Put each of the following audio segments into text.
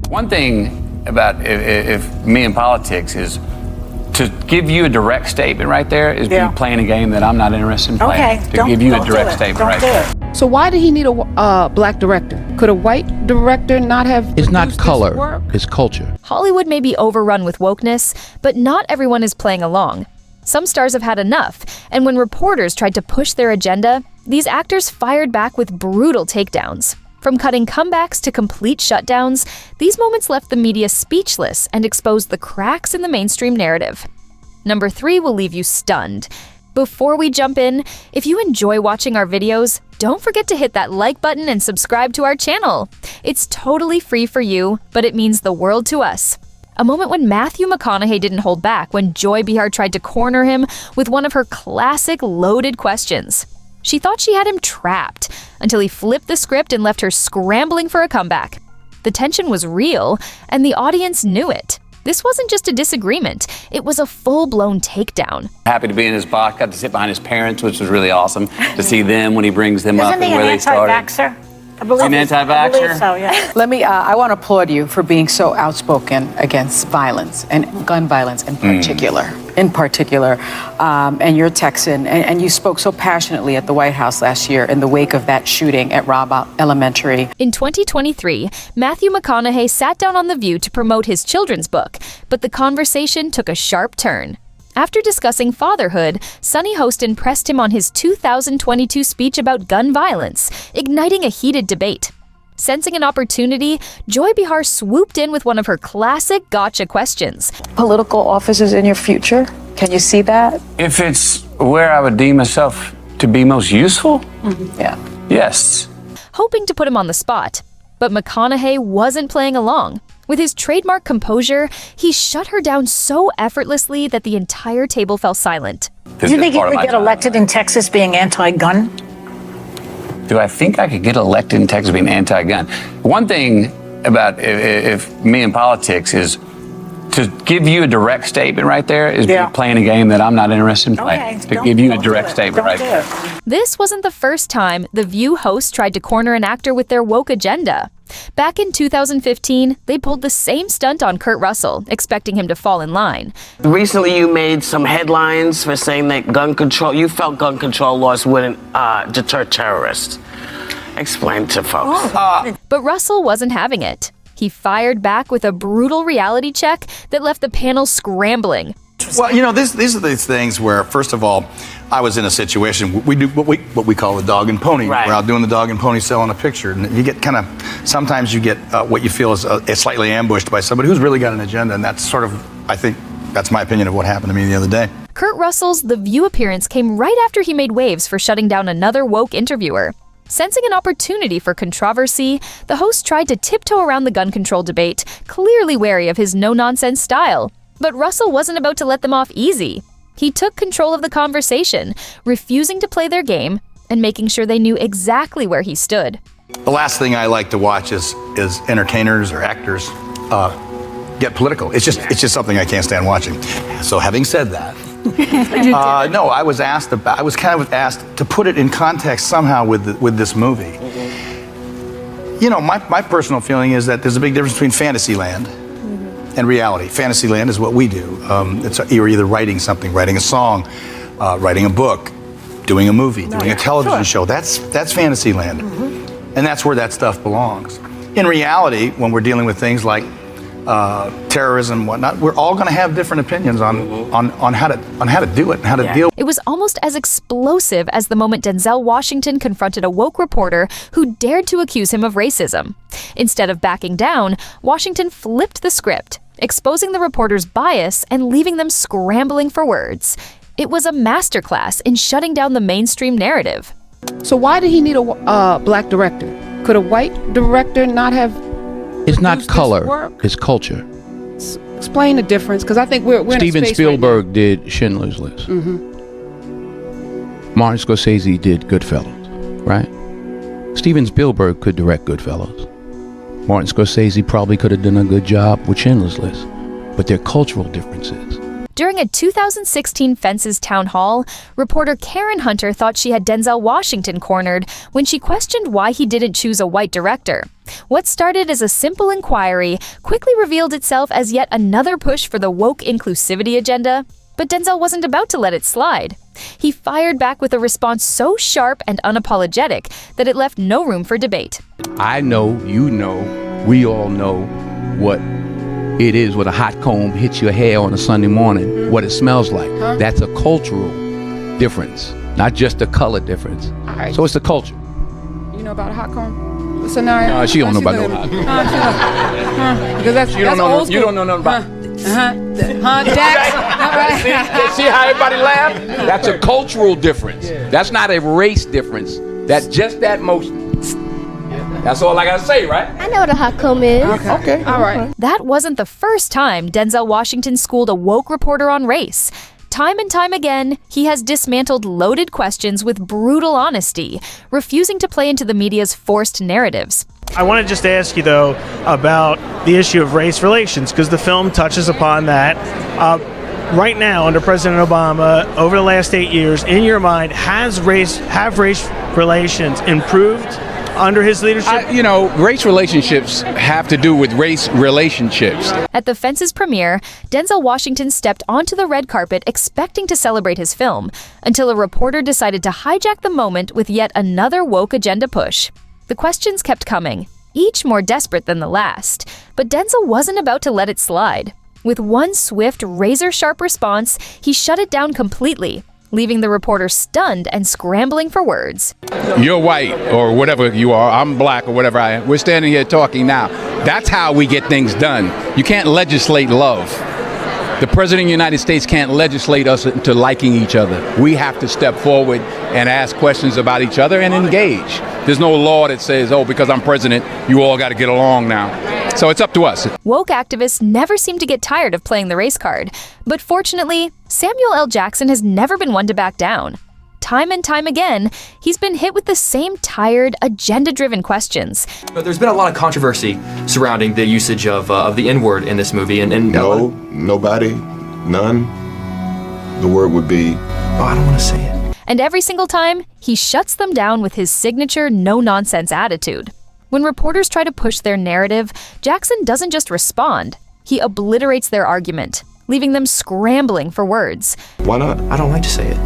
One thing about if me in politics is to give you a direct statement right there is me playing a game that I'm not interested in playing. Okay, to give you a direct statement right there. So why did he need a black director? Could a white director not have? It's not color, it's culture. Hollywood may be overrun with wokeness, but not everyone is playing along. Some stars have had enough, and when reporters tried to push their agenda, these actors fired back with brutal takedowns. From cutting comebacks to complete shutdowns, these moments left the media speechless and exposed the cracks in the mainstream narrative. Number 3 will leave you stunned. Before we jump in, if you enjoy watching our videos, don't forget to hit that like button and subscribe to our channel. It's totally free for you, but it means the world to us. A moment when Matthew McConaughey didn't hold back when Joy Behar tried to corner him with one of her classic loaded questions. She thought she had him trapped until he flipped the script and left her scrambling for a comeback. The tension was real, and the audience knew it. This wasn't just a disagreement, it was a full-blown takedown. Happy to be in his box, got to sit behind his parents, which was really awesome to see them when he brings them up and where they started. Isn't he an anti-vaxxer? I believe an anti-vaxxer? I believe so, yeah. I want to applaud you for being so outspoken against violence and gun violence in particular. And you're Texan, and you spoke so passionately at the White House last year in the wake of that shooting at Robb Elementary. In 2023, Matthew McConaughey sat down on The View to promote his children's book, but the conversation took a sharp turn. After discussing fatherhood, Sonny Hostin pressed him on his 2022 speech about gun violence, igniting a heated debate. Sensing an opportunity, Joy Behar swooped in with one of her classic gotcha questions. Political offices in your future? Can you see that? If it's where I would deem myself to be most useful? Yeah. Yes. Hoping to put him on the spot. But McConaughey wasn't playing along. With his trademark composure, he shut her down so effortlessly that the entire table fell silent. Do you think he would get elected in Texas being anti-gun? Do I think I could get elected in Texas being anti-gun? One thing about if me in politics is to give you a direct statement right there is me playing a game that I'm not interested in playing. To give you a direct statement right there. This wasn't the first time The View host tried to corner an actor with their woke agenda. Back in 2015, they pulled the same stunt on Kurt Russell, expecting him to fall in line. Recently, you made some headlines for saying that you felt gun control laws wouldn't deter terrorists. Explain to folks. But Russell wasn't having it. He fired back with a brutal reality check that left the panel scrambling. Well, you know, these are these things where, first of all, I was in a situation, we do what we call the dog and pony. Right. We're out doing the dog and pony selling a picture, and you get sometimes you get what you feel is slightly ambushed by somebody who's really got an agenda, and that's sort of, I think, that's my opinion of what happened to me the other day. Kurt Russell's The View appearance came right after he made waves for shutting down another woke interviewer. Sensing an opportunity for controversy, the host tried to tiptoe around the gun control debate, clearly wary of his no-nonsense style. But Russell wasn't about to let them off easy. He took control of the conversation, refusing to play their game and making sure they knew exactly where he stood. The last thing I like to watch is entertainers or actors get political. It's just something I can't stand watching. So having said that, no, I was kind of asked to put it in context somehow with this movie. You know, my personal feeling is that there's a big difference between Fantasyland and reality. Fantasyland is what we do. You're either writing something, writing a song, writing a book, doing a movie, doing a television show. That's Fantasyland. And that's where that stuff belongs. In reality, when we're dealing with things like terrorism and whatnot, we're all going to have different opinions on how to do it and how to deal. It was almost as explosive as the moment Denzel Washington confronted a woke reporter who dared to accuse him of racism. Instead of backing down, Washington flipped the script, exposing the reporter's bias and leaving them scrambling for words. It was a masterclass in shutting down the mainstream narrative. So why did he need a black director? Could a white director not have? It's not color, it's culture. Explain the difference, because I think we're Steven in a space Spielberg did Schindler's List. Martin Scorsese did Goodfellas, right? Steven Spielberg could direct Goodfellas. Martin Scorsese probably could have done a good job with Schindler's List, but they're cultural differences. During a 2016 Fences town hall, reporter Karen Hunter thought she had Denzel Washington cornered when she questioned why he didn't choose a white director. What started as a simple inquiry quickly revealed itself as yet another push for the woke inclusivity agenda. But Denzel wasn't about to let it slide. He fired back with a response so sharp and unapologetic that it left no room for debate. I know, you know, we all know what it is when a hot comb hits your hair on a Sunday morning, what it smells like. That's a cultural difference, not just a color difference. Right. So it's a culture. You know about a hot comb scenario? No, she don't know about no hot comb. Because that's, You don't know. You don't know nothing about. Dax. See how everybody laugh? That's a cultural difference. That's not a race difference. That's just that motion. That's all I gotta say, right? I know what a hot comb is. Okay. All right. That wasn't the first time Denzel Washington schooled a woke reporter on race. Time and time again, he has dismantled loaded questions with brutal honesty, refusing to play into the media's forced narratives. I want to just ask you, though, about the issue of race relations, because the film touches upon that. Right now, under President Obama, over the last 8 years, in your mind, have race relations improved under his leadership? Race relationships have to do with race relationships. At the Fences premiere, Denzel Washington stepped onto the red carpet expecting to celebrate his film, until a reporter decided to hijack the moment with yet another woke agenda push. The questions kept coming, each more desperate than the last, but Denzel wasn't about to let it slide. With one swift, razor-sharp response, he shut it down completely, leaving the reporter stunned and scrambling for words. You're white or whatever you are. I'm black or whatever I am. We're standing here talking now. That's how we get things done. You can't legislate love. The President of the United States can't legislate us into liking each other. We have to step forward and ask questions about each other and engage. There's no law that says, because I'm president, you all got to get along now. So it's up to us. Woke activists never seem to get tired of playing the race card. But fortunately, Samuel L. Jackson has never been one to back down. Time and time again, he's been hit with the same tired, agenda-driven questions. There's been a lot of controversy surrounding the usage of the N-word in this movie. No, nobody, none. The word would be, I don't want to say it. And every single time, he shuts them down with his signature no-nonsense attitude. When reporters try to push their narrative, Jackson doesn't just respond. He obliterates their argument, leaving them scrambling for words. Why not? I don't like to say it.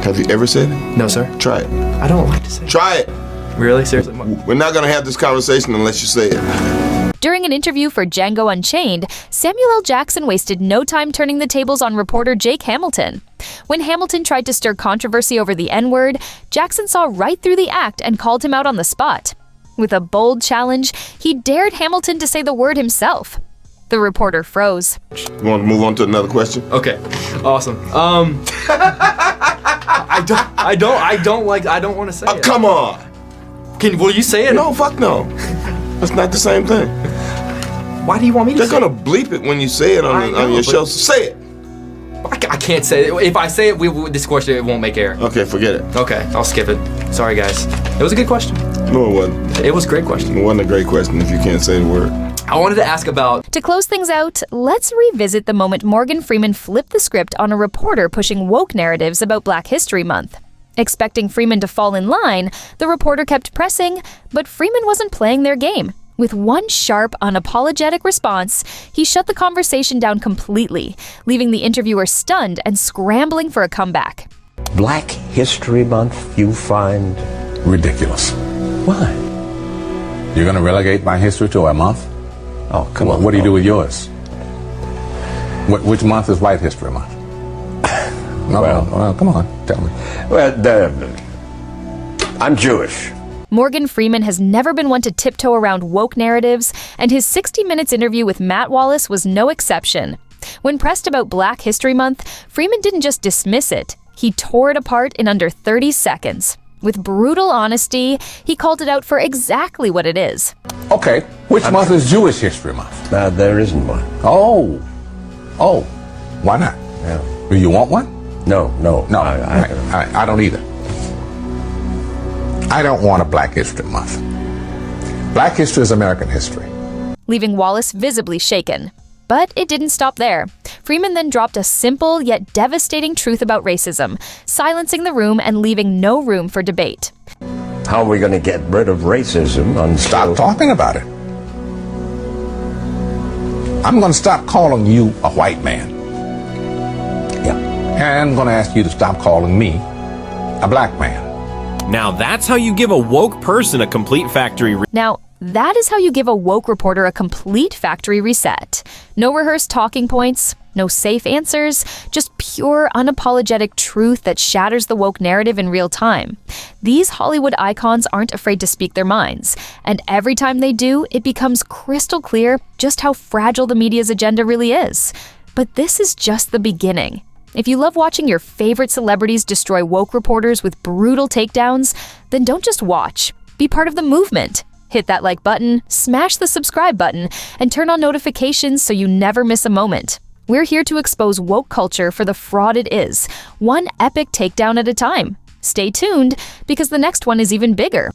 Have you ever said it? No, sir. Try it. I don't like to say it. Try it. Really? Seriously? We're not going to have this conversation unless you say it. During an interview for Django Unchained, Samuel L. Jackson wasted no time turning the tables on reporter Jake Hamilton. When Hamilton tried to stir controversy over the N-word, Jackson saw right through the act and called him out on the spot. With a bold challenge, he dared Hamilton to say the word himself. The reporter froze. You want to move on to another question? Okay, awesome. I don't want to say it. Come on. Will you say it? No, fuck no. That's not the same thing. Why do you want me to They're say it? going to bleep it when you say it on your show. So say it. I can't say it. If I say it, this question, it won't make air. Okay, forget it. Okay, I'll skip it. Sorry, guys. It was a good question. No, it wasn't. It was a great question. It wasn't a great question if you can't say the word. I wanted to ask about... To close things out, let's revisit the moment Morgan Freeman flipped the script on a reporter pushing woke narratives about Black History Month. Expecting Freeman to fall in line, the reporter kept pressing, but Freeman wasn't playing their game. With one sharp, unapologetic response, he shut the conversation down completely, leaving the interviewer stunned and scrambling for a comeback. Black History Month you find ridiculous. Why? You're going to relegate my history to a month? Oh, come on. What do you do with yours? Which month is White History Month? No, well, come on, tell me. Well, I'm Jewish. Morgan Freeman has never been one to tiptoe around woke narratives, and his 60 Minutes interview with Matt Wallace was no exception. When pressed about Black History Month, Freeman didn't just dismiss it, he tore it apart in under 30 seconds. With brutal honesty, he called it out for exactly what it is. Okay, which month is Jewish History Month? There isn't one. Oh, why not? Yeah. Do you want one? No. I don't either. I don't want a Black History Month. Black history is American history. Leaving Wallace visibly shaken. But it didn't stop there. Freeman then dropped a simple yet devastating truth about racism, silencing the room and leaving no room for debate. How are we going to get rid of racism and Stop talking about it. I'm going to stop calling you a white man. Yeah. And I'm going to ask you to stop calling me a black man. Now that's how you give a woke person a complete factory Now, that is how you give a woke reporter a complete factory reset. No rehearsed talking points, no safe answers, just pure, unapologetic truth that shatters the woke narrative in real time. These Hollywood icons aren't afraid to speak their minds, and every time they do, it becomes crystal clear just how fragile the media's agenda really is. But this is just the beginning. If you love watching your favorite celebrities destroy woke reporters with brutal takedowns, then don't just watch. Be part of the movement. Hit that like button, smash the subscribe button, and turn on notifications so you never miss a moment. We're here to expose woke culture for the fraud it is, one epic takedown at a time. Stay tuned, because the next one is even bigger.